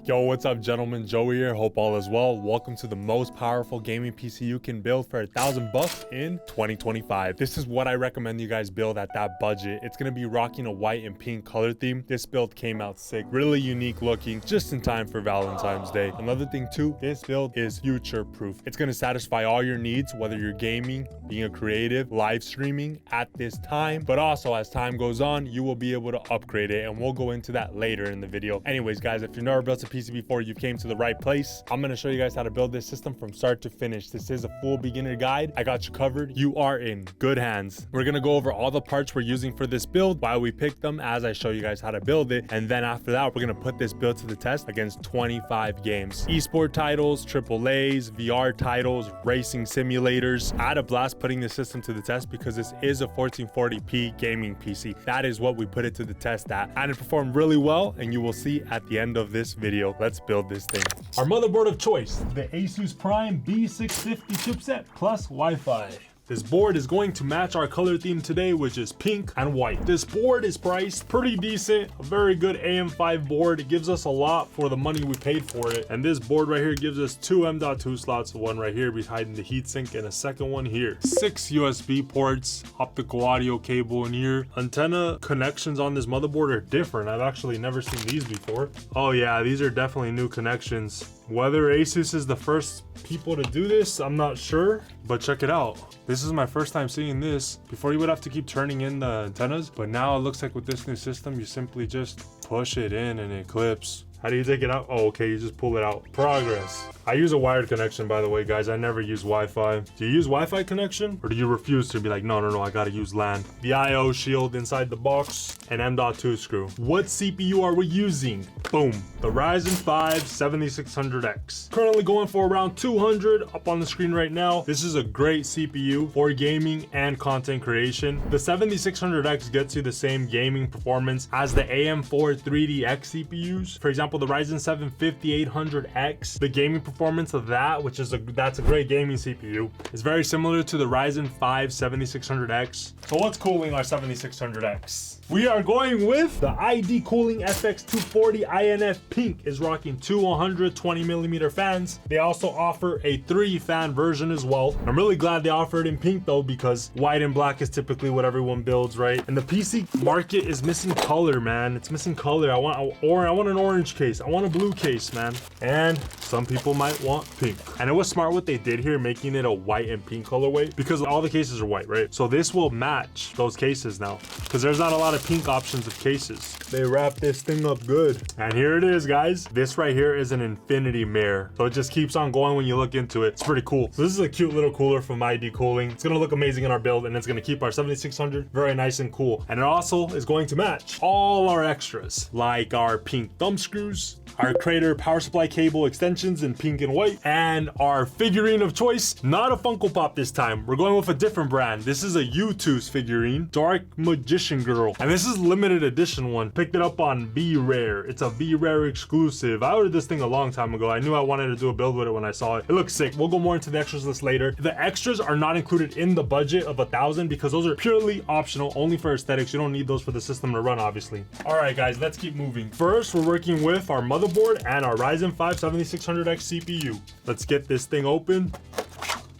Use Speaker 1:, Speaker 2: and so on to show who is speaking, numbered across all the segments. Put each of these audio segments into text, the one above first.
Speaker 1: Yo, what's up, gentlemen? Joey here. Hope all is well. Welcome to the most powerful gaming PC you can build for $1,000 in 2025. This is what I recommend you guys build at that budget. It's going to be rocking a white and pink color theme. This build came out sick, really unique looking, just in time for Valentine's Day. Another thing too, this build is future proof. It's going to satisfy all your needs, whether you're gaming, being a creative, live streaming at this time, but also as time goes on, you will be able to upgrade it, and we'll go into that later in the video. Anyways, guys, if you've never built a PC before, you came to the right place. I'm going to show you guys how to build this system from start to finish. This is a full beginner guide. I got you covered. You are in good hands. We're going to go over all the parts we're using for this build, why we picked them as I show you guys how to build it, and then after that, we're going to put this build to the test against 25 games. Esport titles, AAAs, VR titles, racing simulators. I had a blast putting this system to the test because this is a 1440p gaming PC. That is what we put it to the test at, and it performed really well, and you will see at the end of this video. Let's build this thing. Our motherboard of choice, the ASUS Prime B650 chipset plus Wi-Fi. This board is going to match our color theme today, which is pink and white. This board is priced pretty decent, a very good AM5 board. It gives us a lot for the money we paid for it. And this board right here gives us two M.2 slots, one right here behind the heatsink and a second one here. 6 USB ports, optical audio cable in here. Antenna connections on this motherboard are different. I've actually never seen these before. Oh yeah, these are definitely new connections. Whether ASUS is the first people to do this, I'm not sure, but check it out. This is my first time seeing this. Before, you would have to keep turning in the antennas, but now it looks like with this new system, you simply just push it in and it clips. How do you take it out? Oh, okay, you just pull it out. Progress. I use a wired connection, by the way, guys. I never use Wi-Fi. Do you use Wi-Fi connection? Or do you refuse to be like, no, I gotta use LAN? The I/O shield inside the box, and M.2 screw. What CPU are we using? Boom. The Ryzen 5 7600X. Currently going for around 200 up on the screen right now. This is a great CPU for gaming and content creation. The 7600X gets you the same gaming performance as the AM4 3DX CPUs. For example, the Ryzen 7 5800X, the gaming performance of that, which is that's a great gaming CPU, is very similar to the Ryzen 5 7600X. So what's cooling our 7600X? We are going with the ID Cooling FX240 INF Pink. Is rocking two 120mm fans. They also offer a 3-fan version as well. I'm really glad they offer it in pink though, because white and black is typically what everyone builds, right? And the PC market is missing color, man. It's missing color. I want an orange case. I want a blue case, man. And some people might want pink. And it was smart what they did here, making it a white and pink colorway, because all the cases are white, right? So this will match those cases now, because there's not a lot of pink options of cases. They wrap this thing up good. And here it is, guys. This right here is an infinity mirror, so it just keeps on going when you look into it. It's pretty cool. So this is a cute little cooler from ID Cooling. It's gonna look amazing in our build, and it's gonna keep our 7600 very nice and cool. And it also is going to match all our extras, like our pink thumb screws, our Crater power supply cable extensions in pink and white, and our figurine of choice, not a Funko Pop this time. We're going with a different brand. This is a U2's figurine, Dark Magician Girl, and this is limited edition one. Picked it up on V-Rare. It's a V-Rare exclusive. I ordered this thing a long time ago. I knew I wanted to do a build with it when I saw it. It looks sick. We'll go more into the extras list later. The extras are not included in the budget of $1,000 because those are purely optional, only for aesthetics. You don't need those for the system to run, obviously. All right, guys, let's keep moving. First, we're working with our motherboard and our Ryzen 5 7600X CPU. Let's get this thing open.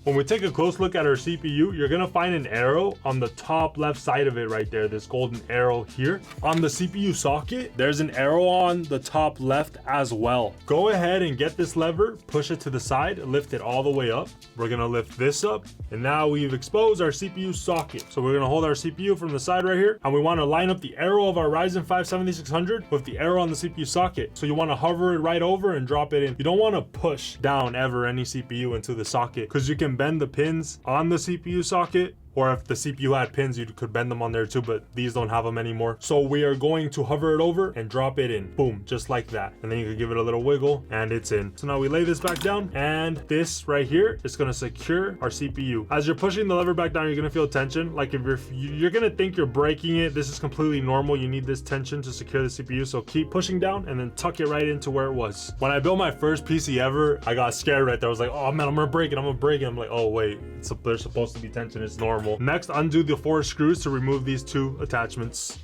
Speaker 1: When we take a close look at our CPU, you're gonna find an arrow on the top left side of it right there, this golden arrow here. On the CPU socket, there's an arrow on the top left as well. Go ahead and get this lever, push it to the side, lift it all the way up. We're gonna lift this up, and now we've exposed our CPU socket. So we're gonna hold our CPU from the side right here, and we wanna line up the arrow of our Ryzen 5 7600 with the arrow on the CPU socket. So you wanna hover it right over and drop it in. You don't wanna push down ever any CPU into the socket, because you can bend the pins on the CPU socket, or if the CPU had pins, you could bend them on there too, but these don't have them anymore. So we are going to hover it over and drop it in. Boom, just like that. And then you can give it a little wiggle and it's in. So now we lay this back down, and this right here is gonna secure our CPU. As you're pushing the lever back down, you're gonna feel tension. Like if you're gonna think you're breaking it. This is completely normal. You need this tension to secure the CPU. So keep pushing down and then tuck it right into where it was. When I built my first PC ever, I got scared right there. I was like, oh man, I'm gonna break it. I'm like, oh wait, there's supposed to be tension. It's normal. Next, undo the 4 screws to remove these 2 attachments.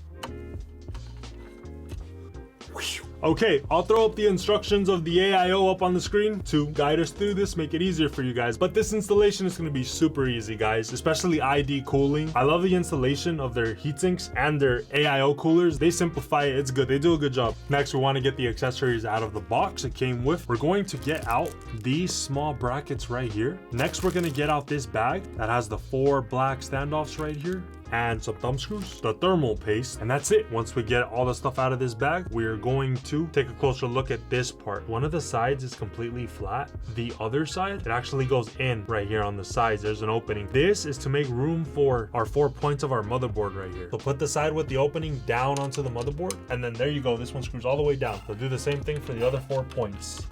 Speaker 1: Okay, I'll throw up the instructions of the AIO up on the screen to guide us through this, make it easier for you guys. But this installation is going to be super easy, guys, especially ID cooling. I love the installation of their heatsinks and their AIO coolers. They simplify it. It's good. They do a good job. Next, we want to get the accessories out of the box it came with. We're going to get out these small brackets right here. Next, we're going to get out this bag that has the 4 black standoffs right here and some thumb screws, the thermal paste, and that's it. Once we get all the stuff out of this bag, we're going to take a closer look at this part. One of the sides is completely flat. The other side, it actually goes in right here on the sides. There's an opening. This is to make room for our 4 points of our motherboard right here. So put the side with the opening down onto the motherboard, and then there you go. This one screws all the way down. So do the same thing for the other 4 points.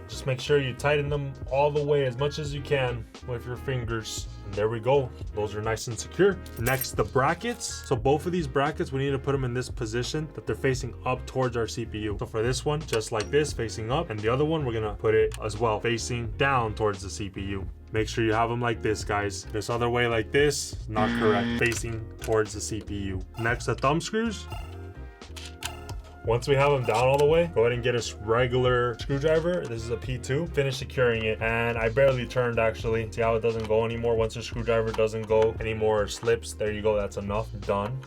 Speaker 1: Just make sure you tighten them all the way as much as you can with your fingers. And there we go. Those are nice and secure. Next, the brackets. So both of these brackets, we need to put them in this position that they're facing up towards our CPU. So for this one, just like this, facing up. And the other one, we're gonna put it as well, facing down towards the CPU. Make sure you have them like this, guys. This other way like this, not correct. Facing towards the CPU. Next, the thumb screws. Once we have them down all the way, go ahead and get a regular screwdriver. This is a P2. Finish securing it. And I barely turned, actually. See how it doesn't go anymore? Once the screwdriver doesn't go anymore or slips, there you go. That's enough. Done.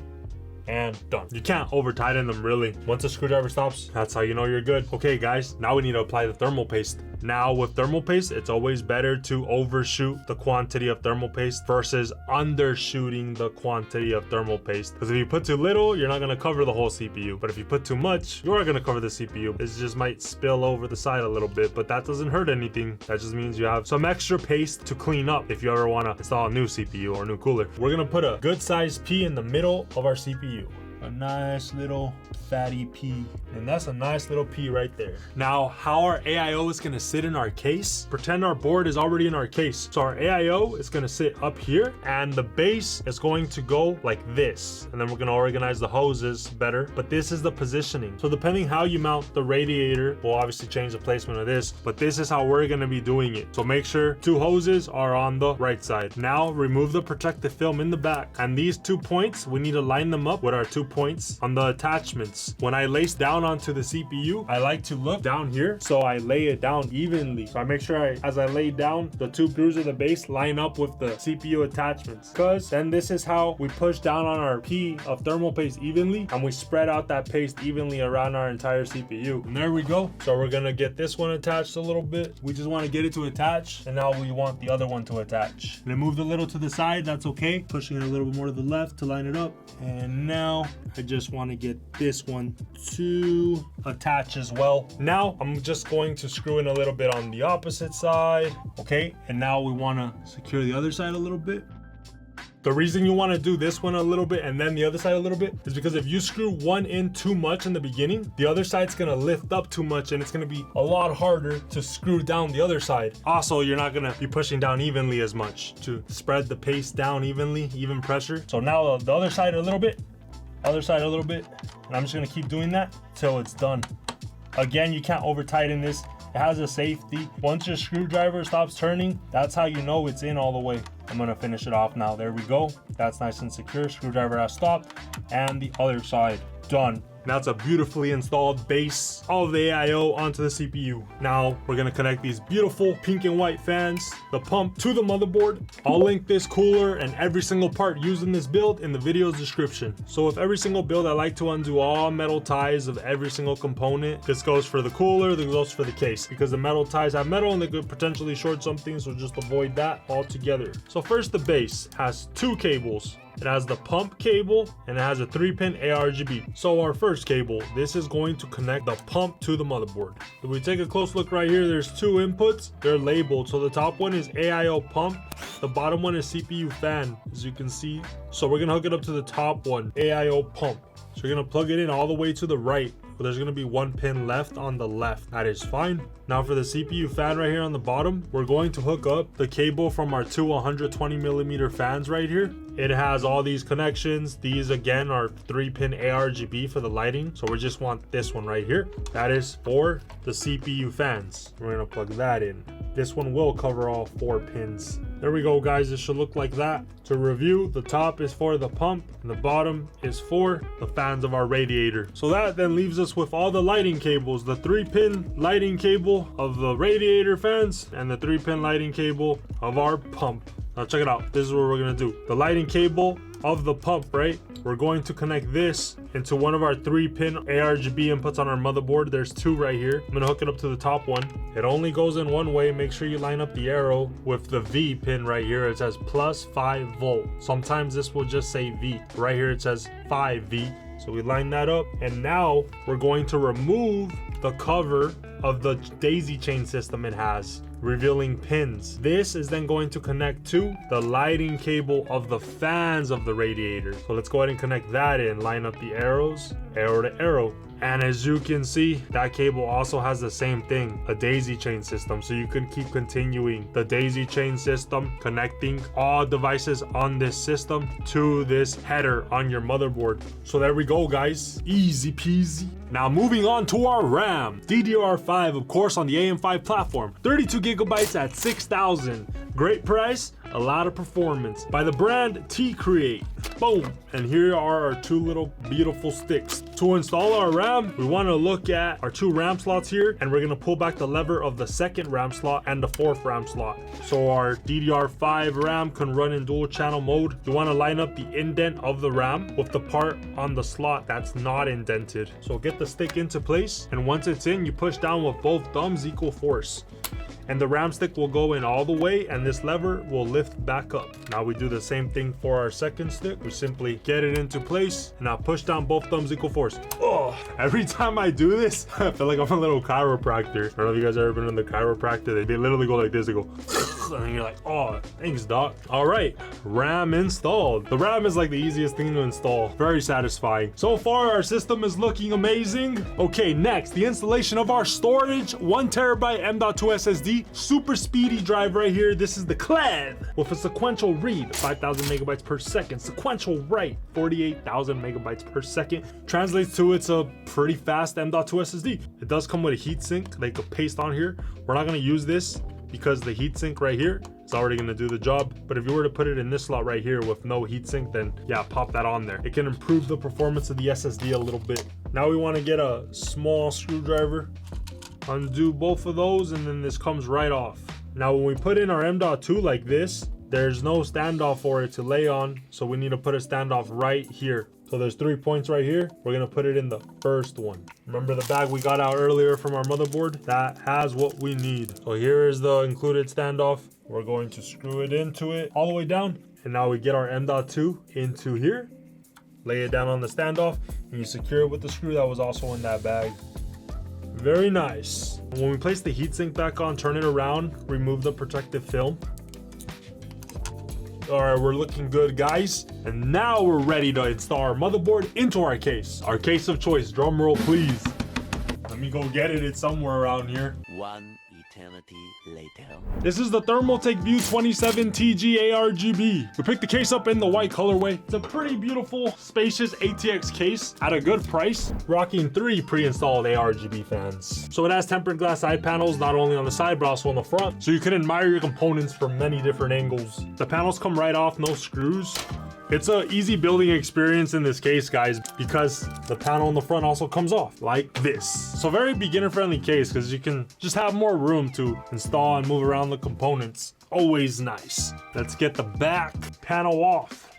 Speaker 1: And done. You can't over tighten them, really. Once the screwdriver stops, that's how you know you're good. Okay, guys, now we need to apply the thermal paste. Now with thermal paste, it's always better to overshoot the quantity of thermal paste versus undershooting the quantity of thermal paste. Because if you put too little, you're not going to cover the whole CPU. But if you put too much, you are going to cover the CPU. This just might spill over the side a little bit, but that doesn't hurt anything. That just means you have some extra paste to clean up if you ever want to install a new CPU or a new cooler. We're going to put a good sized P in the middle of our CPU. A nice little fatty P, and that's a nice little P right there. Now, how our AIO is going to sit in our case, pretend our board is already in our case. So our AIO is going to sit up here, and the base is going to go like this, and then we're going to organize the hoses better. But this is the positioning. So depending how you mount the radiator, we'll obviously change the placement of this, but this is how we're going to be doing it. So make sure 2 hoses are on the right side. Now remove the protective film in the back, and these 2 points, we need to line them up with our 2 points on the attachments. When I lace down onto the CPU, I like to look down here, so I lay it down evenly. So I make sure as I lay down, the 2 grooves of the base line up with the CPU attachments, because then this is how we push down on our P of thermal paste evenly, and we spread out that paste evenly around our entire CPU. And there we go. So we're gonna get this one attached a little bit. We just want to get it to attach, and now we want the other one to attach. And I moved a little to the side, that's okay. Pushing it a little bit more to the left to line it up. And now I just want to get this one to attach as well. Now I'm just going to screw in a little bit on the opposite side. Okay, and now we want to secure the other side a little bit. The reason you want to do this one a little bit and then the other side a little bit is because if you screw one in too much in the beginning, the other side's going to lift up too much, and it's going to be a lot harder to screw down the other side. Also, you're not going to be pushing down evenly as much to spread the paste down evenly, even pressure. So now the other side a little bit, other side a little bit, and I'm just going to keep doing that till it's done. Again, you can't over tighten this. It has a safety. Once your screwdriver stops turning, that's how you know it's in all the way. I'm gonna finish it off now. There we go. That's nice and secure. Screwdriver has stopped, and the other side done. Now it's a beautifully installed base of the AIO onto the CPU. Now we're gonna connect these beautiful pink and white fans, the pump, to the motherboard. I'll link this cooler and every single part used in this build in the video's description. So with every single build, I like to undo all metal ties of every single component. This goes for the cooler, this goes for the case, because the metal ties have metal and they could potentially short something, so just avoid that altogether. So first, the base has 2 cables. It has the pump cable and it has a 3-pin ARGB. So our first cable, this is going to connect the pump to the motherboard. If we take a close look right here, there's 2 inputs. They're labeled. So the top one is AIO pump. The bottom one is CPU fan, as you can see. So we're gonna hook it up to the top one, AIO pump. So you're gonna plug it in all the way to the right. But there's gonna be 1 pin left on the left. That is fine. Now for the CPU fan right here on the bottom, we're going to hook up the cable from our 2 120mm fans right here. It has all these connections. These again are 3-pin ARGB for the lighting. So we just want this one right here. That is for the CPU fans. We're gonna plug that in. This one will cover all 4 pins There we go, guys. It should look like that. To review, the top is for the pump and the bottom is for the fans of our radiator. So that then leaves us with all the lighting cables, the 3-pin lighting cable of the radiator fans and the 3-pin lighting cable of our pump. Now check it out. This is what we're gonna do. The lighting cable of the pump, right? We're going to connect this into one of our 3-pin ARGB inputs on our motherboard. There's 2 right here. I'm gonna hook it up to the top one. It only goes in one way. Make sure you line up the arrow with the V pin right here. It says plus 5 volt. Sometimes this will just say V. Right here it says 5V. So we line that up, and now we're going to remove the cover of the daisy chain system it has, revealing pins. This is then going to connect to the lighting cable of the fans of the radiator. So let's go ahead and connect that in, line up the arrows, arrow to arrow. And as you can see, that cable also has the same thing, a daisy chain system. So you can keep continuing the daisy chain system, connecting all devices on this system to this header on your motherboard. So there we go, guys. Easy peasy. Now moving on to our RAM. DDR5, of course, on the AM5 platform. 32 gigabytes at $6,000. Great price, a lot of performance. By the brand T-Create. Boom. And here are our 2 little beautiful sticks. To install our RAM, we want to look at our 2 RAM slots here, and we're going to pull back the lever of the 2nd RAM slot and the 4th RAM slot. So our DDR5 RAM can run in dual channel mode. You want to line up the indent of the RAM with the part on the slot that's not indented. So get the stick into place, and once it's in, you push down with both thumbs equal force. And the RAM stick will go in all the way, and this lever will lift back up. Now we do the same thing for our 2nd stick. We simply get it into place, and now push down both thumbs equal force. Oh, every time I do this, I feel like I'm a little chiropractor. I don't know if you guys ever been in the chiropractor. They literally go like this. They go, and then you're like, oh, thanks, doc. All right, RAM installed. The RAM is like the easiest thing to install. Very satisfying. So far, our system is looking amazing. Okay, next, the installation of our storage. 1 terabyte M.2 SSD. Super speedy drive right here. This is the KLEVV with a sequential read, 5,000 megabytes per second. Sequential write, 48,000 megabytes per second. Translates to it's a pretty fast M.2 SSD. It does come with a heatsink they could paste on here. We're not going to use this because the heatsink right here is already going to do the job. But if you were to put it in this slot right here with no heatsink, then yeah, pop that on there. It can improve the performance of the SSD a little bit. Now we want to get a small screwdriver, undo both of those, and then this comes right off. Now when we put in our M.2 like this, there's no standoff for it to lay on, so we need to put a standoff right here. So there's 3 points right here. We're gonna put it in the first one. Remember the bag we got out earlier from our motherboard? That has what we need. So here is the included standoff. We're going to screw it into it all the way down, and now we get our M.2 into here, lay it down on the standoff, and you secure it with the screw that was also in that bag. Very nice. When we place the heatsink back on, turn it around, remove the protective film. All right, we're looking good, guys. And now we're ready to install our motherboard into our case of choice. Drum roll, please. Let me go get it. It's somewhere around here.
Speaker 2: 1 eternity later.
Speaker 1: This is the Thermaltake View 27 TG ARGB. We picked the case up in the white colorway. It's a pretty beautiful, spacious ATX case at a good price, rocking 3 pre-installed ARGB fans. So it has tempered glass side panels, not only on the side, but also on the front, so you can admire your components from many different angles. The panels come right off, no screws. It's an easy building experience in this case, guys, because the panel in the front also comes off like this. So very beginner friendly case, because you can just have more room to install and move around the components. Always nice. Let's get the back panel off.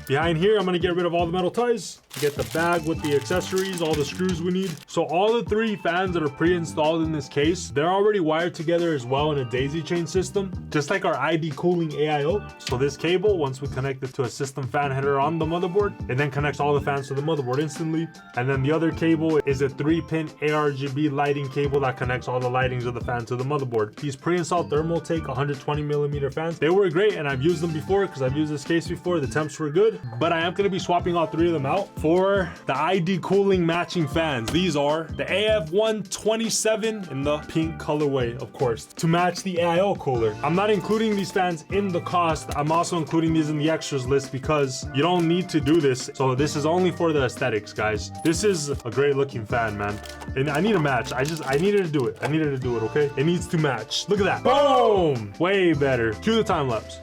Speaker 1: Behind here, I'm gonna get rid of all the metal ties, get the bag with the accessories, all the screws we need. So all the 3 fans that are pre-installed in this case, they're already wired together as well in a daisy chain system, just like our ID cooling AIO. So this cable, once we connect it to a system fan header on the motherboard, it then connects all the fans to the motherboard instantly. And then the other cable is a 3-pin ARGB lighting cable that connects all the lightings of the fan to the motherboard. These pre-installed Thermaltake 120mm fans, they were great, and I've used them before because I've used this case before. The temps were good. good, but I am going to be swapping all 3 of them out for the ID cooling matching fans. These are the AF127 in the pink colorway, of course, to match the AIO cooler. I'm not including these fans in the cost. I'm also including these in the extras list because you don't need to do this. So this is only for the aesthetics, guys. This is a great looking fan, man. And I need a match. I needed to do it. I needed to do it, okay? It needs to match. Look at that. Boom! Way better. Cue the time lapse.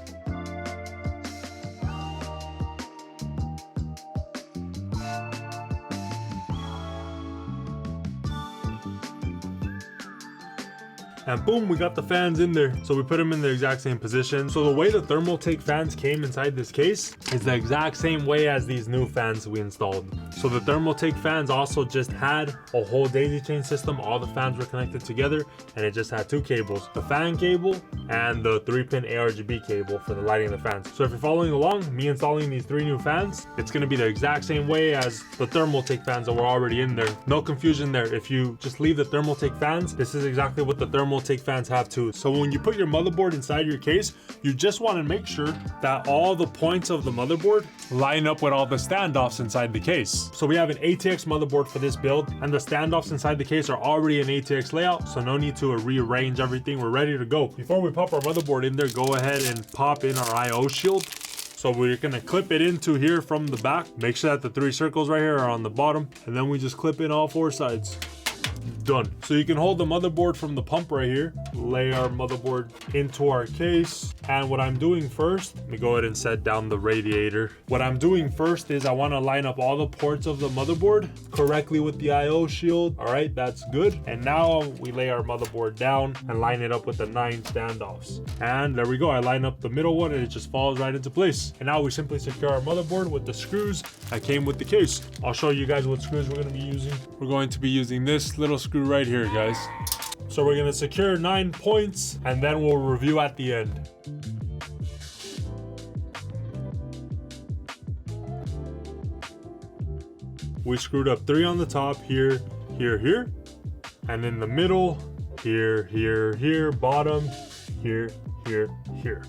Speaker 1: And boom, we got the fans in there. So we put them in the exact same position. So the way the Thermaltake fans came inside this case is the exact same way as these new fans we installed. So the Thermaltake fans also just had a whole daisy chain system. All the fans were connected together and it just had 2 cables, the fan cable and the 3-pin ARGB cable for the lighting of the fans. So if you're following along, me installing these 3 new fans, it's gonna be the exact same way as the Thermaltake fans that were already in there. No confusion there. If you just leave the Thermaltake fans, this is exactly what the Thermaltake fans have too. So when you put your motherboard inside your case, you just want to make sure that all the points of the motherboard line up with all the standoffs inside the case. So we have an ATX motherboard for this build, and the standoffs inside the case are already an ATX layout, so no need to rearrange everything. We're ready to go. Before we pop our motherboard in there, go ahead and pop in our IO shield. So we're gonna clip it into here from the back. Make sure that the 3 circles right here are on the bottom, and then we just clip in all 4 sides. Done. So you can hold the motherboard from the pump right here, lay our motherboard into our case. And what I'm doing first, let me go ahead and set down the radiator. What I'm doing first is I want to line up all the ports of the motherboard correctly with the IO shield. All right, that's good. And now we lay our motherboard down and line it up with the 9 standoffs. And there we go. I line up the middle one and it just falls right into place. And now we simply secure our motherboard with the screws that came with the case. I'll show you guys what screws we're going to be using. We're going to be using this little screw right here, guys. So we're going to secure 9 points and then we'll review at the end. We screwed up 3 on the top, here, here, here, and in the middle, here, here, here, bottom, here, here, here.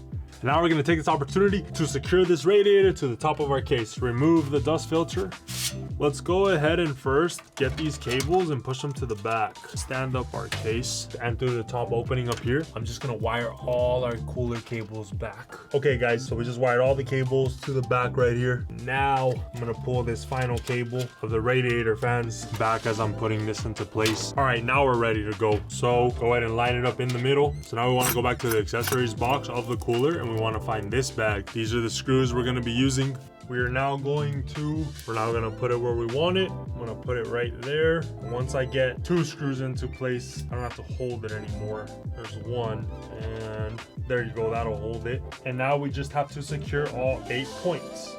Speaker 1: Now we're going to take this opportunity to secure this radiator to the top of our case. Remove the dust filter. Let's go ahead and first get these cables and push them to the back. Stand up our case and through the top opening up here, I'm just going to wire all our cooler cables back. Okay guys, so we just wired all the cables to the back right here. Now I'm going to pull this final cable of the radiator fans back as I'm putting this into place. All right, now we're ready to go. So go ahead and line it up in the middle. So now we want to go back to the accessories box of the cooler and we want to find this bag. These are the screws we're going to be using. We're now going to put it where we want it. I'm gonna put it right there. And once I get 2 screws into place, I don't have to hold it anymore. There's 1, and there you go, that'll hold it. And now we just have to secure all 8 points.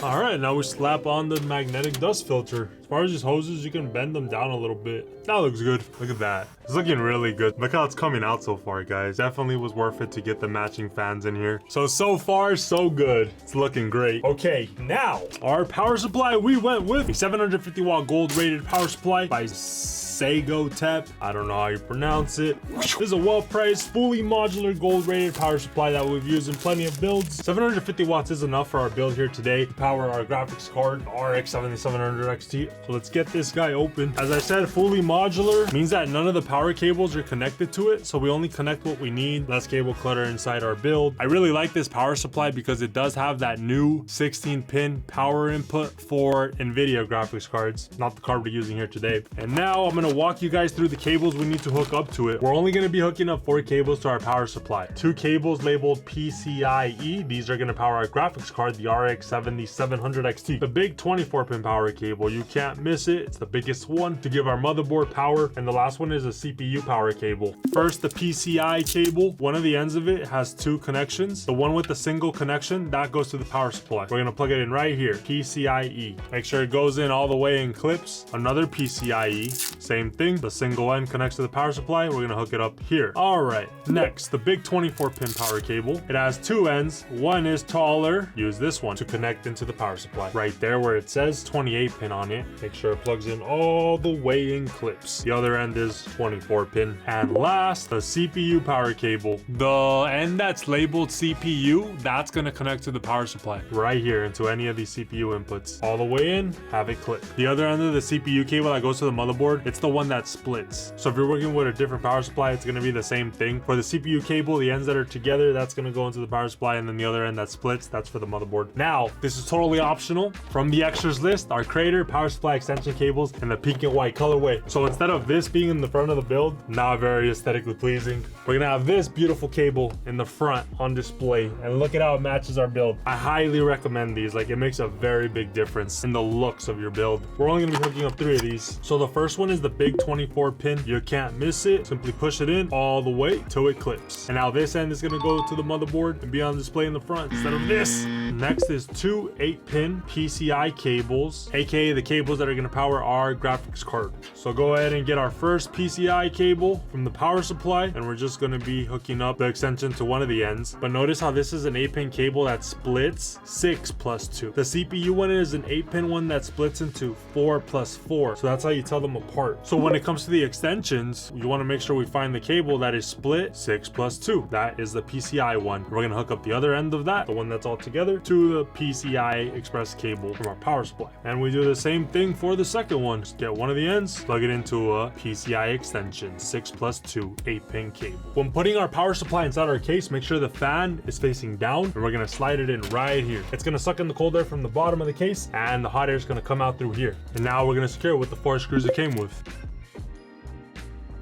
Speaker 1: All right, now we slap on the magnetic dust filter. As far as these hoses, you can bend them down a little bit. That looks good. Look at that. It's looking really good. Look how it's coming out so far, guys. Definitely was worth it to get the matching fans in here. So far, so good. It's looking great. Okay, now our power supply, we went with a 750 watt gold rated power supply by Segotep. I don't know how you pronounce it. This is a well-priced, fully modular gold-rated power supply that we've used in plenty of builds. 750 watts is enough for our build here today to power our graphics card, RX 7700 XT. So let's get this guy open. As I said, fully modular means that none of the power cables are connected to it, so we only connect what we need. Less cable clutter inside our build. I really like this power supply because it does have that new 16-pin power input for NVIDIA graphics cards, not the card we're using here today. And now I'm gonna walk you guys through the cables we need to hook up to it. We're only gonna be hooking up 4 cables to our power supply. 2 cables labeled PCIe. These are gonna power our graphics card, the RX 7700 XT. The big 24-pin power cable, you can't miss it. It's the biggest one to give our motherboard power. And the last one is a CPU power cable. First, the PCI cable. One of the ends of it has 2 connections. The one with the single connection, that goes to the power supply. We're gonna plug it in right here, PCIe. Make sure it goes in all the way and clips. Another PCIe, same same thing. The single end connects to the power supply. We're gonna hook it up here. All right, next, the big 24-pin power cable. It has two ends. One is taller. Use this one to connect into the power supply. Right there where it says 28 pin on it. Make sure it plugs in all the way in clips. The other end is 24 pin. And last, the CPU power cable. The end that's labeled CPU, that's gonna connect to the power supply right here into any of these CPU inputs. All the way in, have it clip. The other end of the CPU cable that goes to the motherboard, it's the one that splits. So if you're working with a different power supply, it's gonna be the same thing. For the CPU cable, the ends that are together, that's gonna go into the power supply, and then the other end that splits, that's for the motherboard. Now, this is totally optional. From the extras list, our Creator, power supply extension cables, and the pink and white colorway. So instead of this being in the front of the build, not very aesthetically pleasing, we're gonna have this beautiful cable in the front on display, and look at how it matches our build. I highly recommend these. Like, it makes a very big difference in the looks of your build. We're only gonna be hooking up 3 of these. So the first one is the big 24 pin. You can't miss it. Simply push it in all the way till it clips. And now this end is gonna go to the motherboard and be on display in the front instead of this. Next is 2 8-pin PCI cables, aka the cables that are gonna power our graphics card. So go ahead and get our first PCI cable from the power supply, and we're just gonna be hooking up the extension to one of the ends. But notice how this is an 8-pin cable that splits 6 plus 2. The CPU one is an 8-pin one that splits into 4 plus 4. So that's how you tell them apart. So when it comes to the extensions, you wanna make sure we find the cable that is split 6 plus 2. That is the PCI one. We're gonna hook up the other end of that, the one that's all together, to the PCI Express cable from our power supply. And we do the same thing for the second one. Just get one of the ends, plug it into a PCI extension, 6 plus 2 8-pin cable. When putting our power supply inside our case, make sure the fan is facing down, and we're gonna slide it in right here. It's gonna suck in the cold air from the bottom of the case, and the hot air is gonna come out through here. And now we're gonna secure it with the 4 screws it came with.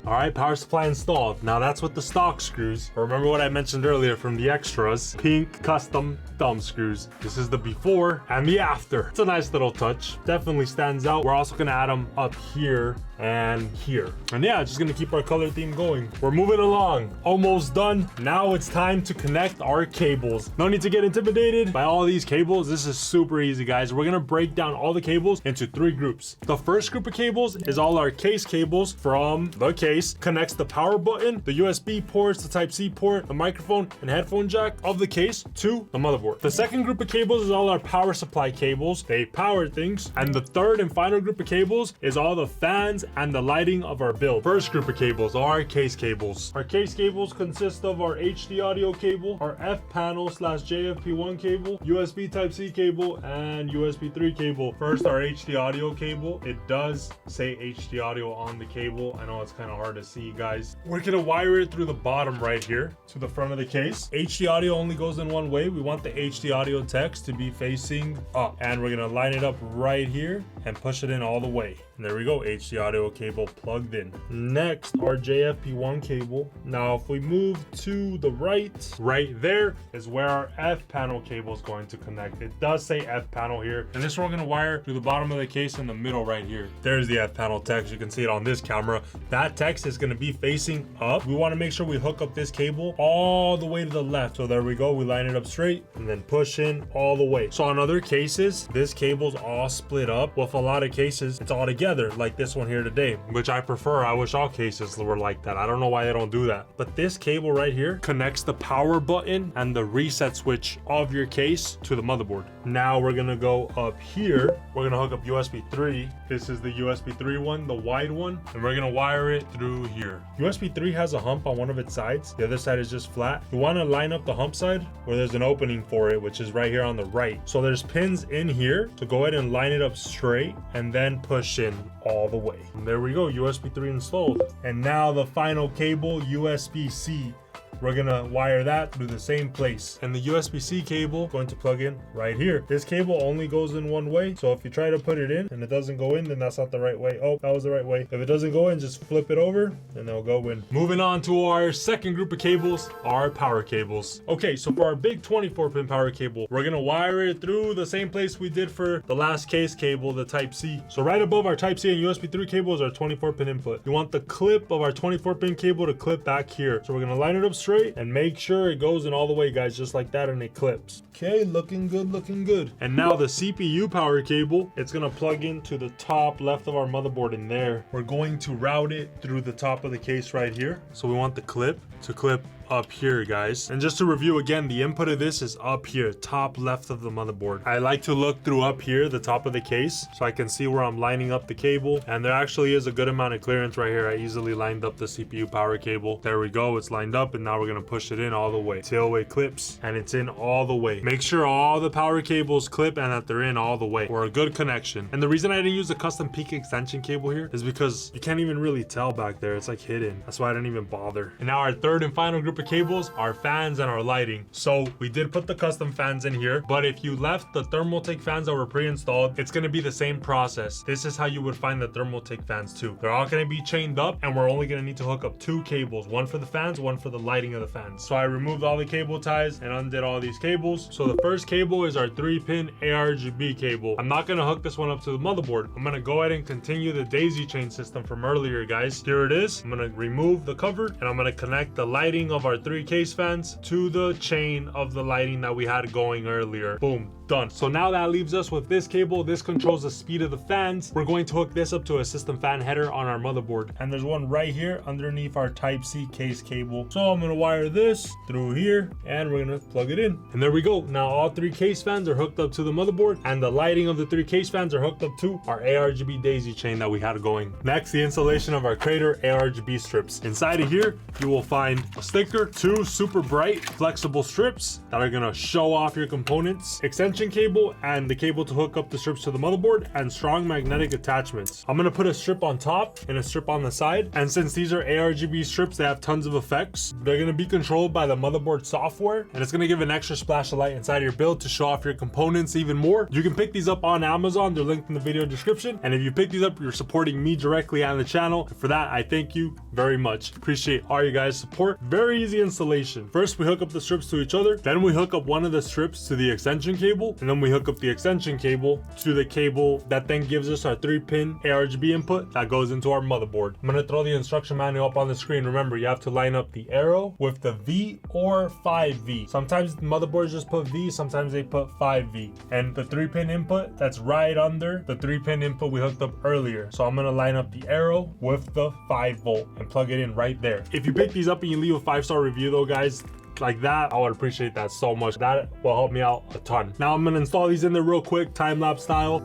Speaker 1: All right, power supply installed. Now that's with the stock screws. Remember what I mentioned earlier from the extras, pink custom thumb screws. This is the before and the after. It's a nice little touch. Definitely stands out. We're also gonna add them up here and here. And yeah, just gonna keep our color theme going. We're moving along. Almost done. Now it's time to connect our cables. No need to get intimidated by all these cables. This is super easy, guys. We're gonna break down all the cables into 3 groups. The first group of cables is all our case cables from the case. Connects the power button, the USB ports, the Type-C port, the microphone, and headphone jack of the case to the motherboard. The second group of cables is all our power supply cables. They power things. And the third and final group of cables is all the fans and the lighting of our build. First group of cables are our case cables. Our case cables consist of our HD audio cable, our F panel / JFP1 cable, USB Type-C cable, and USB 3 cable. First, our HD audio cable. It does say HD audio on the cable. I know it's kind of hard to see, guys. We're gonna wire it through the bottom right here to the front of the case. HD audio only goes in one way. We want the HD audio text to be facing up, and we're gonna line it up right here and push it in all the way. And there we go, HD audio cable plugged in. Next, our JFP1 cable. Now, if we move to the right there is where our F panel cable is going to connect. It does say F panel here, and this we're gonna wire through the bottom of the case in the middle right here. There's the F panel text. You can see it on this camera. That text is gonna be facing up. We wanna make sure we hook up this cable all the way to the left. So there we go, we line it up straight and then push in all the way. So on other cases, this cable's all split up. With a lot of cases, it's all together, like this one here today, which I prefer. I wish all cases were like that. I don't know why they don't do that. But this cable right here connects the power button and the reset switch of your case to the motherboard. Now we're gonna go up here. We're gonna hook up USB 3. This is the USB 3 one, the wide one, and we're gonna wire it through here. USB 3 has a hump on one of its sides. The other side is just flat. You wanna line up the hump side where there's an opening for it, which is right here on the right. So there's pins in here, so go ahead and line it up straight and then push in all the way. And there we go, USB 3 installed. And now the final cable, USB-C. We're gonna wire that through the same place. And the USB-C cable going to plug in right here. This cable only goes in one way. So if you try to put it in and it doesn't go in, then that's not the right way. Oh, that was the right way. If it doesn't go in, just flip it over and it'll go in. Moving on to our second group of cables, our power cables. Okay, so for our big 24-pin power cable, we're gonna wire it through the same place we did for the last case cable, the Type-C. So right above our Type-C and USB 3 cable is our 24-pin input. You want the clip of our 24-pin cable to clip back here. So we're gonna line it up straight, and make sure it goes in all the way, guys, just like that, and it clips. Okay, looking good, looking good. And now the CPU power cable, it's gonna plug into the top left of our motherboard in there. We're going to route it through the top of the case right here. So we want the clip to clip up here, guys. And just to review again, the input of this is up here, top left of the motherboard. I like to look through up here, the top of the case, so I can see where I'm lining up the cable. And there actually is a good amount of clearance right here. I easily lined up the CPU power cable. There we go, it's lined up, and now we're gonna push it in all the way till it clips, and it's in all the way. Make sure all the power cables clip and that they're in all the way for a good connection. And the reason I didn't use a custom peak extension cable here is because you can't even really tell back there. It's like hidden. That's why I didn't even bother. And now our third and final group of cables, our fans and our lighting. So we did put the custom fans in here, but if you left the Thermaltake fans that were pre-installed, it's going to be the same process. This is how you would find the Thermaltake fans too. They're all going to be chained up, and we're only going to need to hook up 2 cables, one for the fans, one for the lighting of the fans. So I removed all the cable ties and undid all these cables. So the first cable is our 3-pin ARGB cable. I'm not going to hook this one up to the motherboard. I'm going to go ahead and continue the daisy chain system from earlier, guys. Here it is. I'm going to remove the cover, and I'm going to connect the lighting of our 3 case fans to the chain of the lighting that we had going earlier. Boom, done. So now that leaves us with this cable. This controls the speed of the fans. We're going to hook this up to a system fan header on our motherboard, and there's one right here underneath our Type-C case cable. So I'm gonna wire this through here, and we're gonna plug it in, and there we go. Now all 3 case fans are hooked up to the motherboard, and the lighting of the 3 case fans are hooked up to our ARGB daisy chain that we had going. Next, the installation of our Crater ARGB strips. Inside of here, you will find a sticker, 2 super bright flexible strips that are gonna show off your components, extension cable, and the cable to hook up the strips to the motherboard, and strong magnetic attachments. I'm gonna put a strip on top and a strip on the side, and since these are ARGB strips, they have tons of effects. They're gonna be controlled by the motherboard software, and it's gonna give an extra splash of light inside of your build to show off your components even more. You can pick these up on Amazon. They're linked in the video description, and if you pick these up, you're supporting me directly and the channel. For that, I thank you very much. Appreciate all you guys' support. Very easy installation. First, we hook up the strips to each other, then we hook up one of the strips to the extension cable, and then we hook up the extension cable to the cable that then gives us our 3-pin ARGB input that goes into our motherboard. I'm gonna throw the instruction manual up on the screen. Remember, you have to line up the arrow with the V or 5V. Sometimes motherboards just put V, sometimes they put 5V. And the 3-pin input, that's right under the 3-pin input we hooked up earlier. So I'm gonna line up the arrow with the 5V and plug it in right there. If you pick these up and you leave a 5-star review though, guys, like that, I would appreciate that so much. That will help me out a ton. Now I'm gonna install these in there real quick, time-lapse style.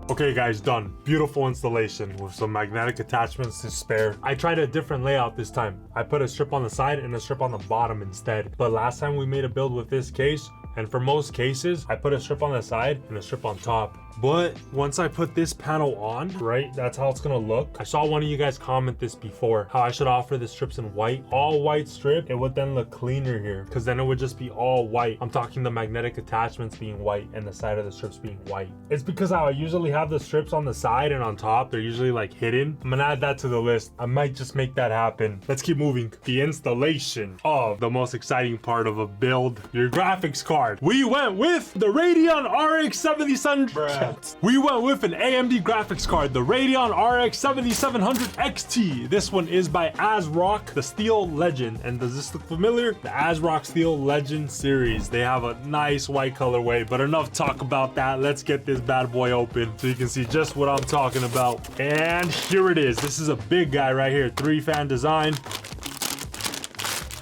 Speaker 1: Okay guys, done. Beautiful installation with some magnetic attachments to spare. I tried a different layout this time. I put a strip on the side and a strip on the bottom instead. But last time we made a build with this case, and for most cases, I put a strip on the side and a strip on top. But once I put this panel on, right, that's how it's gonna look. I saw one of you guys comment this before, how I should offer the strips in white. All white strip, it would then look cleaner here, because then it would just be all white. I'm talking the magnetic attachments being white and the side of the strips being white. It's because how I usually have the strips on the side and on top, they're usually like hidden. I'm gonna add that to the list. I might just make that happen. Let's keep moving. The installation of the most exciting part of a build, your graphics card. We went with the Radeon RX 7700. We went with an AMD graphics card, the Radeon RX 7700 XT. This one is by ASRock, the Steel Legend. And does this look familiar? The ASRock Steel Legend series. They have a nice white colorway, but enough talk about that. Let's get this bad boy open so you can see just what I'm talking about. And here it is. This is a big guy right here, 3-fan design.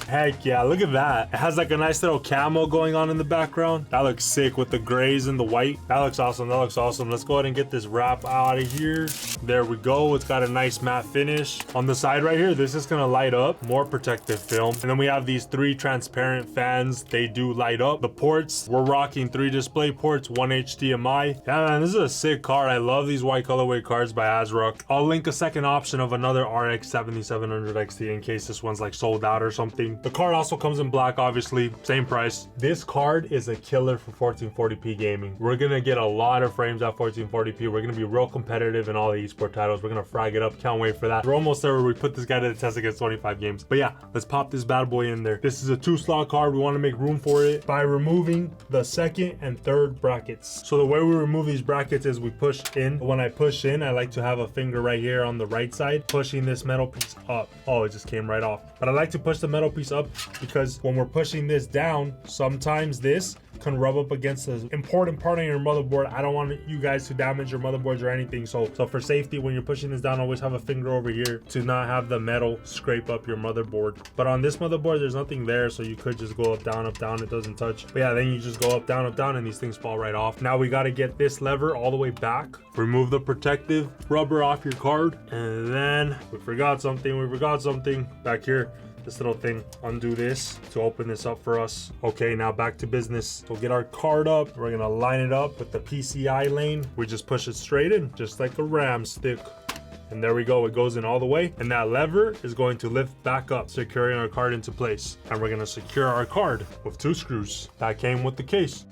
Speaker 1: Heck yeah, look at that. It has like a nice little camo going on in the background. That looks sick with the grays and the white. That looks awesome, that looks awesome. Let's go ahead and get this wrap out of here. There we go, it's got a nice matte finish. On the side right here, this is gonna light up. More protective film. And then we have these 3 transparent fans. They do light up. The ports, we're rocking 3 display ports, 1 HDMI. Yeah man, this is a sick card. I love these white colorway cards by ASRock. I'll link a second option of another RX 7700 XT in case this one's like sold out or something. The card also comes in black, obviously, same price. This card is a killer for 1440p gaming. We're gonna get a lot of frames at 1440p. We're gonna be real competitive in all the esport titles. We're gonna frag it up. Can't wait for that. We're almost there where we put this guy to the test against 25 games. But yeah, let's pop this bad boy in there. This is a 2-slot card. We want to make room for it by removing the second and third brackets. So the way we remove these brackets is we push in. When I push in, I like to have a finger right here on the right side, pushing this metal piece up. Oh, it just came right off. But I like to push the metal piece up because when we're pushing this down, sometimes this can rub up against the important part of your motherboard. I don't want you guys to damage your motherboards or anything. So for safety, when you're pushing this down, always have a finger over here to not have the metal scrape up your motherboard. But on this motherboard, there's nothing there, so you could just go up, down, it doesn't touch. But yeah, then you just go up, down, and these things fall right off. Now we got to get this lever all the way back. Remove the protective rubber off your card. And then we forgot something back here. This little thing, undo this to open this up for us. Okay, now back to business. We'll get our card up. We're gonna line it up with the PCI lane. We just push it straight in, just like a RAM stick. And there we go, it goes in all the way. And that lever is going to lift back up, securing our card into place. And we're gonna secure our card with 2 screws. That came with the case.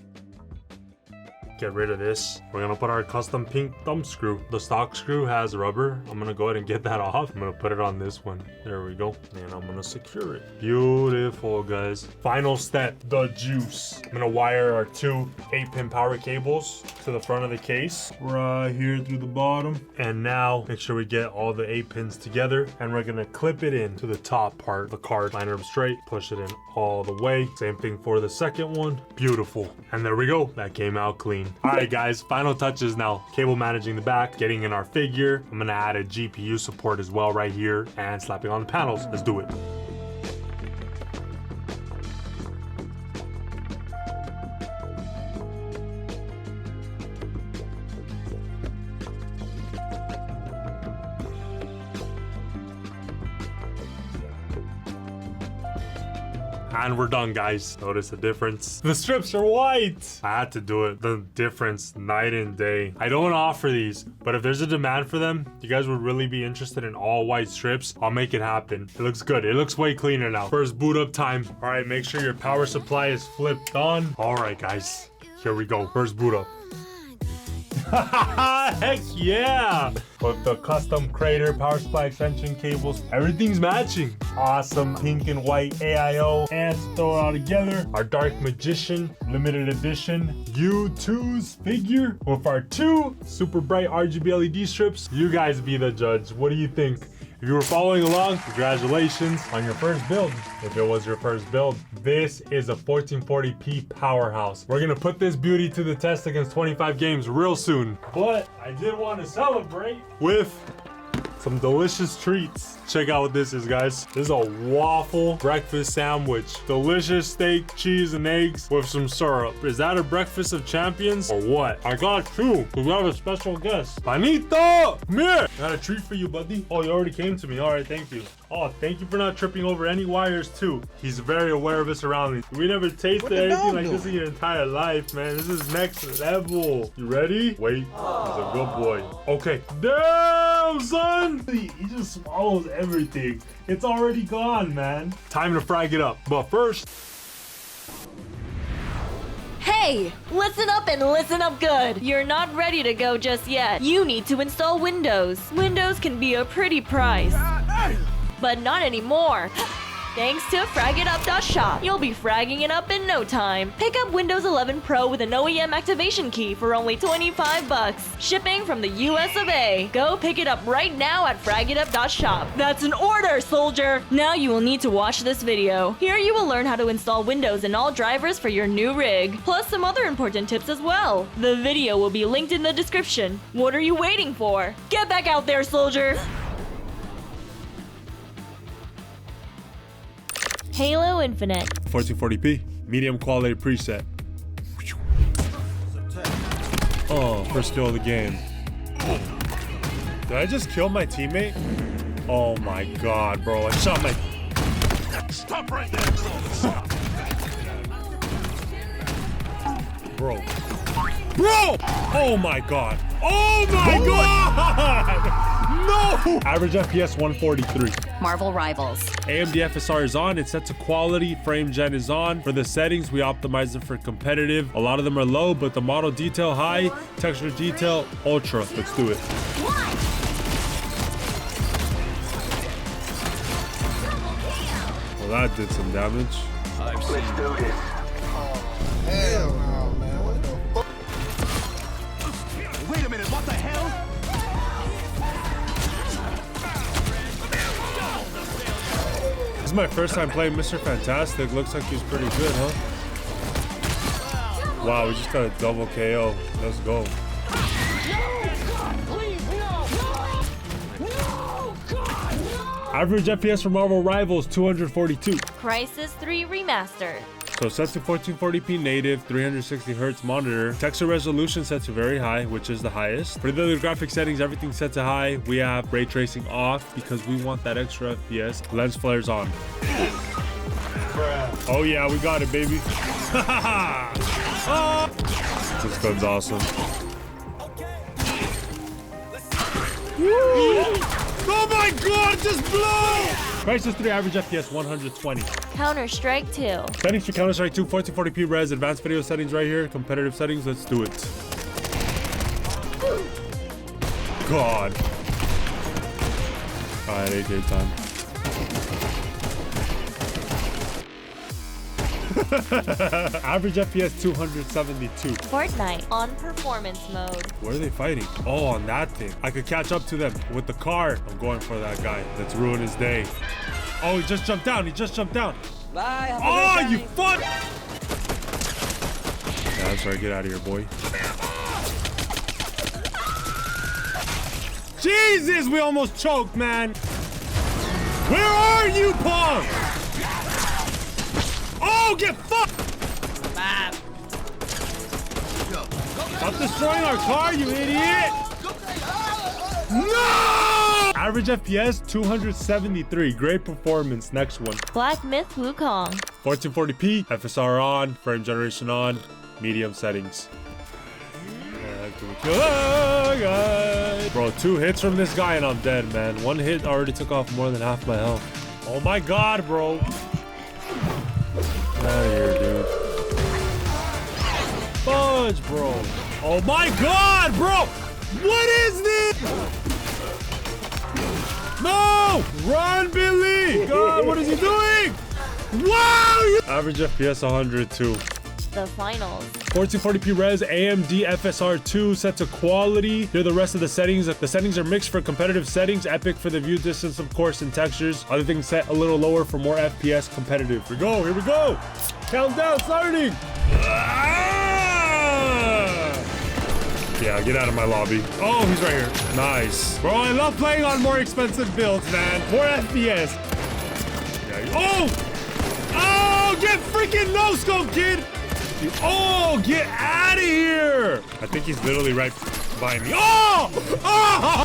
Speaker 1: Get rid of this. We're gonna put our custom pink thumb screw. The stock screw has rubber. I'm gonna go ahead and get that off. I'm gonna put it on this one. There we go. And I'm gonna secure it. Beautiful, guys. Final step, the juice. I'm gonna wire our 2 8-pin power cables to the front of the case, right here through the bottom. And now make sure we get all the 8 pins together, and we're gonna clip it in to the top part of the card. Line it up straight, push it in all the way. Same thing for the second one. Beautiful. And there we go. That came out clean. All right, guys, final touches now. Cable managing the back, getting in our figure. I'm gonna add a GPU support as well right here and slapping on the panels. Let's do it. And we're done, guys. Notice the difference. The strips are white. I had to do it. The difference, night and day. I don't offer these, but if there's a demand for them, you guys would really be interested in all white strips, I'll make it happen. It looks good. It looks way cleaner now. First boot up time. All right, make sure your power supply is flipped on. All right, guys, here we go. First boot up. Heck yeah! With the custom crater, power supply extension cables, everything's matching. Awesome pink and white AIO. And to throw it all together, our Dark Magician limited edition U2's figure with our 2 super bright RGB LED strips. You guys be the judge. What do you think? If you were following along, congratulations on your first build. If it was your first build, this is a 1440p powerhouse. We're gonna put this beauty to the test against 25 games real soon. But I did want to celebrate with some delicious treats. Check out what this is, guys. This is a waffle breakfast sandwich. Delicious steak, cheese, and eggs with some syrup. Is that a breakfast of champions or what? I got 2 because we have a special guest. Panito, come here. I got a treat for you, buddy. Oh, you already came to me. All right, thank you. Oh, thank you for not tripping over any wires too. He's very aware of his surroundings. We never tasted anything like this in your entire life, man. This is next level. You ready? Wait, he's a good boy. Okay. Damn, son. He just swallows everything. It's already gone, man. Time to frag it up. But first,
Speaker 3: Hey, listen up and listen up good. You're not ready to go just yet. You need to install Windows. Windows can be a pretty price, but not anymore. Thanks to fragitup.shop, you'll be fragging it up in no time. Pick up Windows 11 Pro with an OEM activation key for only $25. Shipping from the US of A. Go pick it up right now at fragitup.shop. That's an order, soldier! Now you will need to watch this video. Here you will learn how to install Windows and all drivers for your new rig, plus some other important tips as well. The video will be linked in the description. What are you waiting for? Get back out there, soldier! Halo Infinite.
Speaker 1: 1440p, medium quality preset. Oh, first kill of the game. Did I just kill my teammate? Oh my god, bro. I shot my... Stop right there. Bro. Bro! Oh my god. Oh my god! No! Average FPS 143.
Speaker 4: Marvel Rivals.
Speaker 1: AMD FSR is on. It's set to quality. Frame gen is on. For the settings, we optimize them for competitive. A lot of them are low, but the model detail high, texture detail ultra. Let's do it. Well, that did some damage.
Speaker 5: Let's do this.
Speaker 6: Hell no, man. What the fuck?
Speaker 5: Wait a minute, what the hell?
Speaker 1: This is my first time playing Mr. Fantastic. Looks like he's pretty good, huh? Wow, we just got a double KO. Let's go. Average FPS for Marvel Rivals, 242.
Speaker 3: CRYSIS 3 Remastered.
Speaker 1: So set to 1440p native, 360 Hz monitor. Texture resolution set to very high, which is the highest. For the other graphic settings, everything set to high. We have ray tracing off because we want that extra FPS. Lens flares on. Oh yeah, we got it, baby. Oh! This gun's awesome. Oh my god, just blow! CRYSIS 3 average FPS 120.
Speaker 3: Counter-Strike 2.
Speaker 1: Settings for Counter-Strike 2, 1440p res, advanced video settings right here, competitive settings, let's do it. God. Alright, AK time. Average FPS 272.
Speaker 3: FORTNITE on performance mode.
Speaker 1: Where are they fighting? Oh, on that thing. I could catch up to them with the car. I'm going for that guy. Let's ruin his day. Oh, he just jumped down. He just jumped down.
Speaker 2: Bye.
Speaker 1: Oh, you fuck! Yeah, that's right. Get out of here, boy. Jesus, we almost choked, man. Where are you, punk? Oh, get fucked! Stop destroying our car, you idiot! No! Average FPS 273. Great performance. Next one.
Speaker 3: Black Myth Wukong.
Speaker 1: 1440p, FSR on, frame generation on, medium settings. Bro, 2 hits from this guy and I'm dead, man. 1 hit already took off more than half my health. Oh my god, bro. Get out of here, dude. Fudge, bro. Oh my god, bro. What is this? No! Run, Billy! God, what is he doing? Wow! Average FPS 102.
Speaker 3: The finals.
Speaker 1: 1440p res, AMD FSR 2 set to quality. Here are the rest of the settings. The settings are mixed for competitive settings, epic for the view distance, of course, and textures. Other things set a little lower for more FPS competitive. Here we go, here we go. Countdown starting. Yeah, get out of my lobby. Oh, he's right here. Nice. Bro, I love playing on more expensive builds, man. More FPS. Yeah. Oh! Oh, get freaking no-scope, kid! Oh, get out of here! I think he's literally right behind me. Oh! Oh!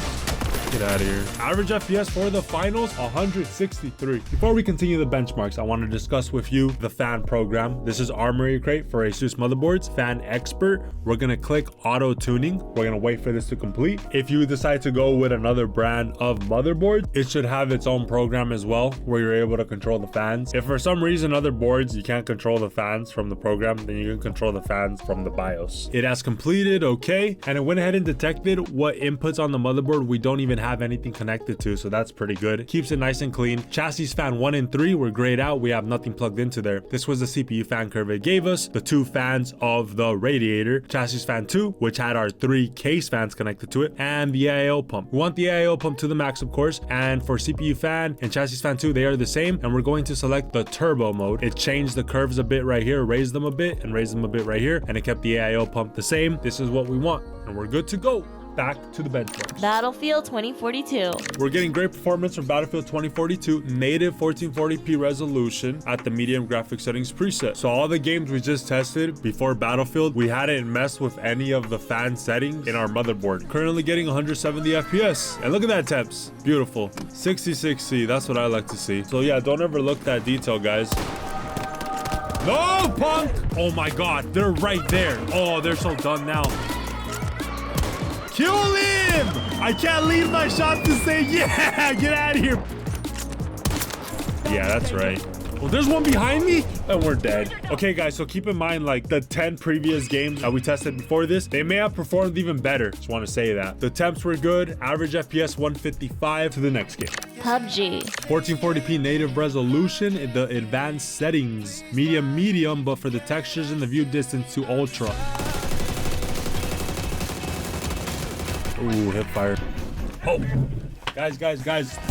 Speaker 1: Get out of here. Average FPS for the finals, 163. Before we continue the benchmarks, I want to discuss with you the fan program. This is Armory Crate for ASUS motherboards, Fan Expert. We're going to click auto tuning. We're going to wait for this to complete. If you decide to go with another brand of motherboard, it should have its own program as well, where you're able to control the fans. If for some reason other boards, you can't control the fans from the program, then you can control the fans from the BIOS. It has completed, okay, and it went ahead and detected what inputs on the motherboard we don't even have anything connected to, so that's pretty good. Keeps it nice and clean. Chassis fan 1 and 3 were grayed out. We have nothing plugged into there. This was the CPU fan curve it gave us. The 2 fans of the Radiator. Chassis fan 2, which had our 3 case fans connected to it, and the AIO pump. We want the AIO pump to the max, of course, and for CPU fan and chassis fan 2, they are the same, and we're going to select the turbo mode. It changed the curves a bit right here, raised them a bit, and raised them a bit right here, and it kept the AIO pump the same. This is what we want, and we're good to go. Back to the benchmarks.
Speaker 3: Battlefield 2042.
Speaker 1: We're getting great performance from Battlefield 2042, native 1440p resolution at the medium graphic settings preset. So all the games we just tested before Battlefield, we hadn't messed with any of the fan settings in our motherboard. Currently getting 170 FPS. And look at that temps. Beautiful. 66C, that's what I like to see. So yeah, don't ever that detail, guys. No, punk! Oh my god, they're right there. Oh, they're so done now. Kill him! I can't leave my shot to say, yeah, get out of here. Yeah, that's right. Well, there's one behind me and we're dead. Okay, guys, so keep in mind, like, the 10 previous games that we tested before this, they may have performed even better. Just want to say that. The temps were good. Average FPS 155. To the next game.
Speaker 3: PUBG.
Speaker 1: 1440p native resolution in the advanced settings. Medium, but for the textures and the view distance to ultra. Ooh, hip fire. Oh, guys,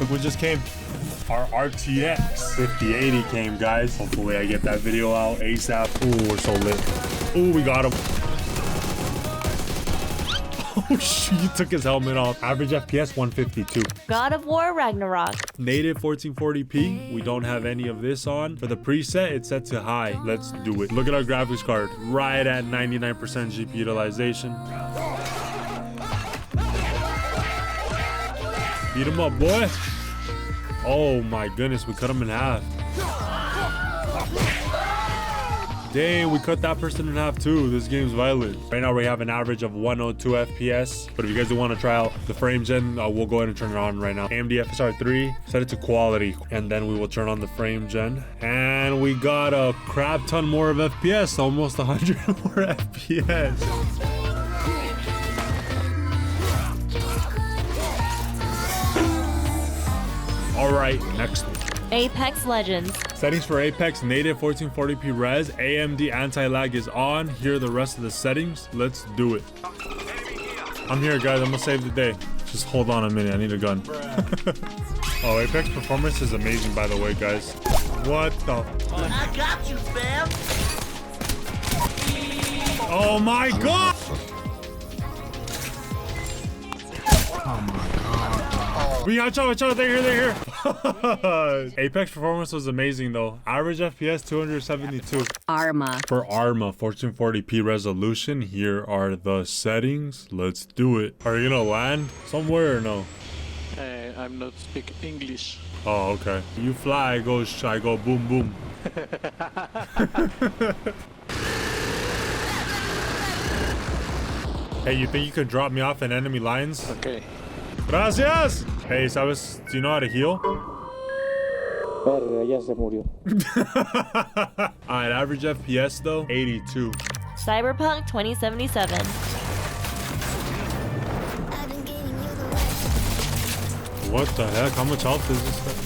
Speaker 1: look what just came. Our RTX 5080 came, guys. Hopefully I get that video out ASAP. Ooh, we're so lit. Ooh, we got him. Oh, shoot, he took his helmet off. Average FPS 152.
Speaker 3: God of War Ragnarok.
Speaker 1: Native 1440p. We don't have any of this on. For the preset, it's set to high. Let's do it. Look at our graphics card. Right at 99% GPU utilization. Beat him up, boy. Oh my goodness, we cut him in half. Dang, we cut that person in half too. This game's violent. Right now we have an average of 102 FPS. But if you guys do want to try out the frame gen, we'll go ahead and turn it on right now. AMD FSR3, set it to quality. And then we will turn on the frame gen. And we got a crap ton more of FPS, almost 100 more FPS. All right, next one.
Speaker 3: Apex Legends.
Speaker 1: Settings for Apex, native 1440p res, AMD anti-lag is on. Here are the rest of the settings. Let's do it. I'm here, guys. I'm gonna save the day. Just hold on a minute. I need a gun. Oh, Apex performance is amazing, by the way, guys. What the?
Speaker 2: I got you, fam.
Speaker 1: Oh my god! Watch out, they're here. Apex performance was amazing though. Average FPS 272.
Speaker 4: ARMA.
Speaker 1: For ARMA, 1440p resolution, here are the settings. Let's do it. Are you gonna land somewhere or no?
Speaker 7: I'm not speak English.
Speaker 1: Oh, okay. You fly, I go boom boom. Hey, you think you could drop me off in enemy lines?
Speaker 7: Okay.
Speaker 1: Gracias! Hey, ¿sabes? Do you know how to heal?
Speaker 7: Verga, ya se murió.
Speaker 1: Alright, average FPS though, 82.
Speaker 3: Cyberpunk 2077.
Speaker 1: What the heck? How much health is this thing?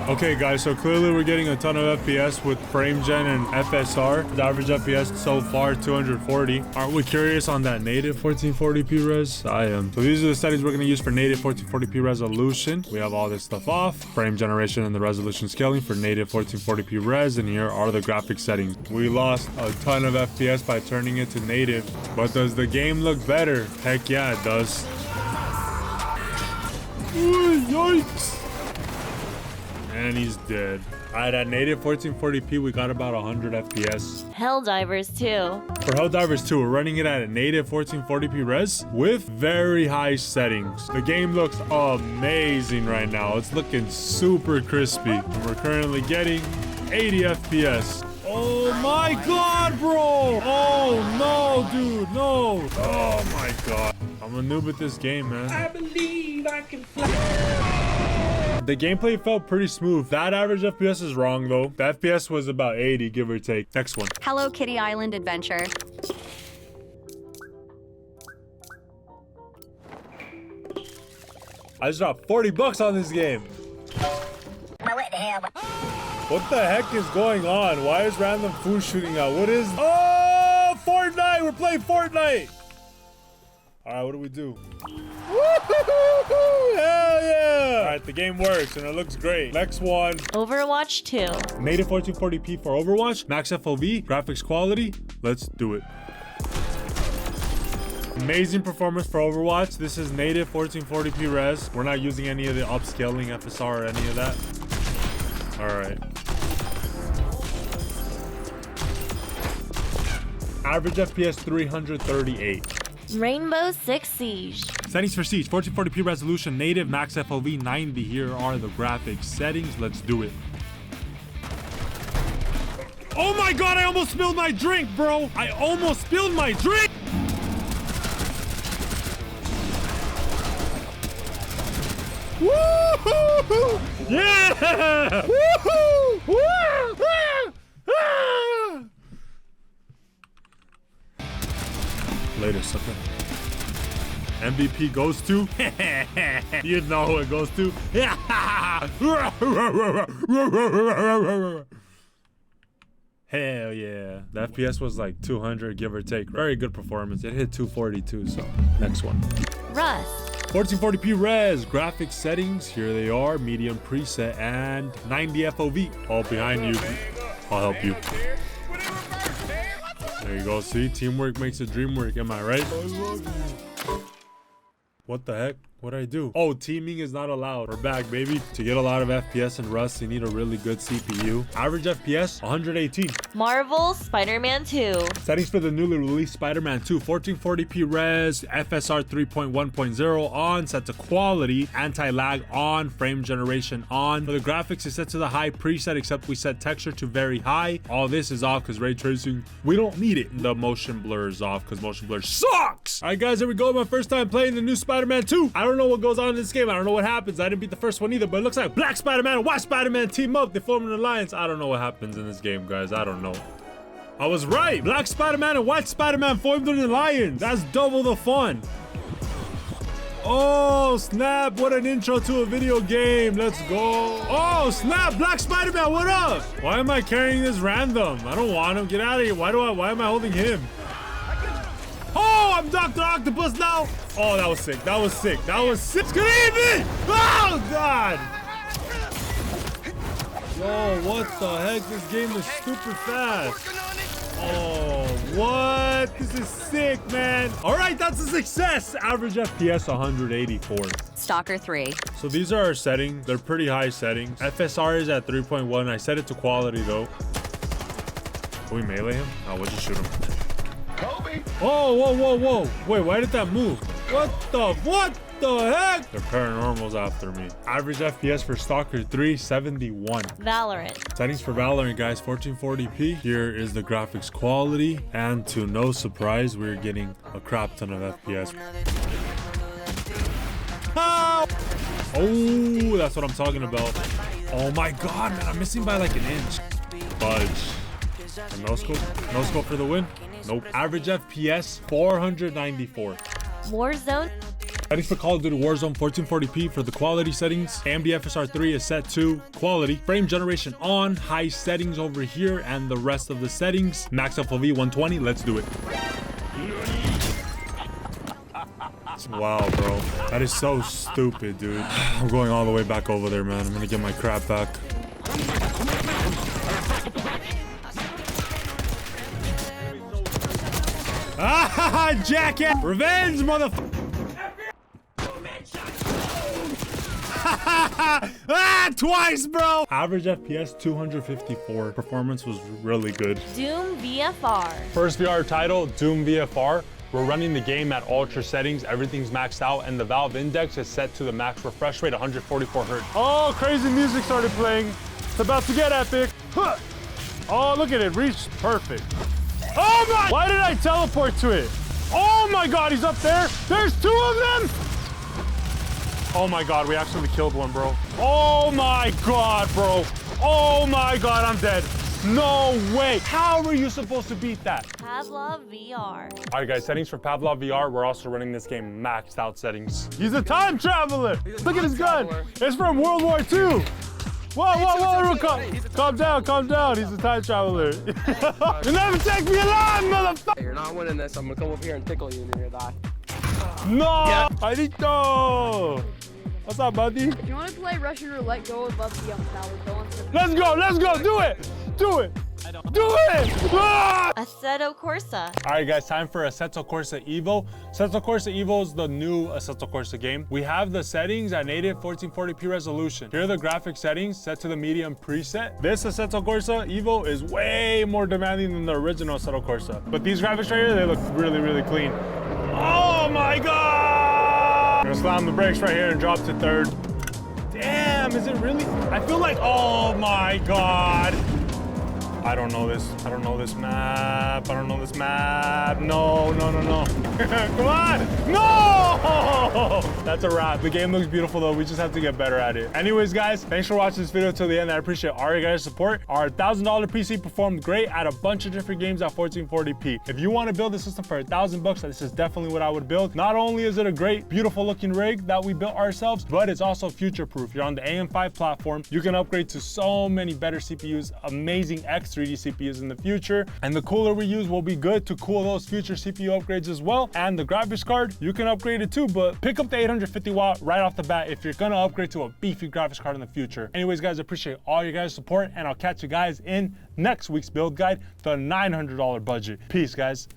Speaker 1: Okay, guys, so clearly we're getting a ton of FPS with frame gen and FSR. The average FPS so far, 240. Aren't we curious on that native 1440p res? I am. So these are the settings we're going to use for native 1440p resolution. We have all this stuff off. Frame generation and the resolution scaling for native 1440p res. And here are the graphic settings. We lost a ton of FPS by turning it to native. But does the game look better? Heck yeah, it does. Ooh, yikes. And he's dead. Alright, at native 1440p, we got about 100 FPS.
Speaker 3: Helldivers 2.
Speaker 1: For Helldivers 2, we're running it at a native 1440p res with very high settings. The game looks amazing right now. It's looking super crispy. And we're currently getting 80 FPS. Oh my god, bro! Oh no, dude, no! Oh my god. I'm a noob at this game, man. I believe I can fly. The gameplay felt pretty smooth. That average FPS is wrong though. The FPS was about 80, give or take. Next one.
Speaker 4: Hello Kitty Island Adventure.
Speaker 1: I just dropped 40 bucks on this game. What the heck is going on? Why is random food shooting out? What is... Oh, Fortnite! We're playing Fortnite! Alright, what do we do? Woo-hoo-hoo-hoo! Hell yeah! Alright, the game works and it looks great. Next one.
Speaker 3: Overwatch 2.
Speaker 1: Native 1440p for Overwatch. Max FOV. Graphics quality. Let's do it. Amazing performance for Overwatch. This is native 1440p res. We're not using any of the upscaling FSR or any of that. Alright. Average FPS 338.
Speaker 3: Rainbow Six Siege.
Speaker 1: Settings for Siege, 1440p resolution, native, max FOV 90. Here are the graphics settings. Let's do it. Oh my god, I almost spilled my drink, bro. I almost spilled my drink. Woo! Yeah! Later, sucker. MVP goes to. You know who it goes to. Hell yeah. The FPS was like 200, give or take. Very good performance. It hit 242, so next one.
Speaker 3: Rust.
Speaker 1: 1440p res, graphics settings, here they are, medium preset, and 90 FOV. All behind you. I'll help you. There you go, see? Teamwork makes the dream work, am I right? What the heck? What'd I do? Oh, teaming is not allowed. We're back, baby. To get a lot of FPS in Rust, you need a really good CPU. Average FPS, 118.
Speaker 3: Marvel Spider-Man 2.
Speaker 1: Settings for the newly released Spider-Man 2. 1440p res, FSR 3.1.0 on, set to quality, anti-lag on, frame generation on. For the graphics, it's set to the high preset, except we set texture to very high. All this is off because ray tracing, we don't need it. The motion blur is off because motion blur sucks. All right, guys, here we go. My first time playing the new Spider-Man 2. I don't know what goes on in this game. I don't know what happens. I didn't beat the first one either, but it looks like Black Spider-Man and White Spider-Man team up. They form an alliance. I don't know what happens in this game, guys. I don't know. I was right. Black Spider-Man and White Spider-Man formed an alliance. That's double the fun. Oh, snap. What an intro to a video game. Let's go. Oh, snap. Black Spider-Man, what up? Why am I carrying this random? I don't want him. Get out of here. Why am I holding him? Oh, I'm Dr. Octopus now. Oh, that was sick. That was sick. That was sick. Good evening. Oh, God. Yo, what the heck? This game is super fast. Oh, what? This is sick, man. All right, that's a success. Average FPS 184.
Speaker 4: Stalker 3.
Speaker 1: So these are our settings. They're pretty high settings. FSR is at 3.1. I set it to quality, though. Can we melee him? Oh, we'll just shoot him. Oh, whoa. Wait, why did that move? What the heck? The paranormal's after me. Average FPS for Stalker 3, 71.
Speaker 3: Valorant.
Speaker 1: Settings for Valorant, guys, 1440p. Here is the graphics quality. And to no surprise, we're getting a crap ton of FPS. Oh, that's what I'm talking about. Oh my God, man, I'm missing by like an inch. Fudge. And no scope for the win. Nope. Average FPS 494.
Speaker 3: Warzone.
Speaker 1: Settings for Call of Duty Warzone 1440p for the quality settings. AMD FSR 3 is set to quality. Frame generation on. High settings over here and the rest of the settings. Max FOV 120. Let's do it. Wow, bro. That is so stupid, dude. I'm going all the way back over there, man. I'm gonna get my crap back. Ah, jackass! Revenge, motherfucker! Ah, twice, bro! Average FPS 254. Performance was really good.
Speaker 3: Doom VFR.
Speaker 1: First VR title, Doom VFR. We're running the game at ultra settings. Everything's maxed out, and the Valve index is set to the max refresh rate, 144 Hz. Oh, crazy music started playing. It's about to get epic. Huh. Oh, look at it. Reached perfect. Oh my! Why did I teleport to it? Oh my God, he's up there. There's two of them. Oh my God, we actually killed one, bro. Oh my God, bro. Oh my God, I'm dead. No way. How were you supposed to beat that?
Speaker 3: Pavlov VR.
Speaker 1: All right, guys, settings for Pavlov VR. We're also running this game maxed out settings. He's a time traveler. Look at his gun. It's from World War II. Whoa, calm down. He's a time traveler. You never take me alive, motherfucker.
Speaker 8: You're not winning this. I'm gonna come over here and tickle you and you're gonna die.
Speaker 1: No! Yeah. Adito! What's up, buddy?
Speaker 9: If you want to play Russian roulette, go above the tower.
Speaker 1: Let's go, do it! Do it! Ah!
Speaker 3: Assetto Corsa.
Speaker 1: All right, guys, time for Assetto Corsa Evo. Assetto Corsa Evo is the new Assetto Corsa game. We have the settings at native 1440p resolution. Here are the graphic settings set to the medium preset. This Assetto Corsa Evo is way more demanding than the original Assetto Corsa. But these graphics right here, they look really, really clean. Oh my God! I'm gonna slam the brakes right here and drop to third. Damn, is it really? I feel like, oh my God. I don't know this. I don't know this map. I don't know this map. No, no, no, no. Come on. No! That's a wrap. The game looks beautiful though. We just have to get better at it. Anyways, guys, thanks for watching this video till the end. I appreciate all you guys' support. Our $1,000 PC performed great at a bunch of different games at 1440p. If you want to build a system for $1,000, this is definitely what I would build. Not only is it a great, beautiful looking rig that we built ourselves, but it's also future-proof. You're on the AM5 platform. You can upgrade to so many better CPUs, amazing X3D CPUs in the future. And the cooler we use will be good to cool those future CPU upgrades as well. And the graphics card, you can upgrade it too, but pick up the 850 watt right off the bat if you're gonna upgrade to a beefy graphics card in the future. Anyways, guys, I appreciate all you guys' support, and I'll catch you guys in next week's build guide, the $900 budget. Peace, guys.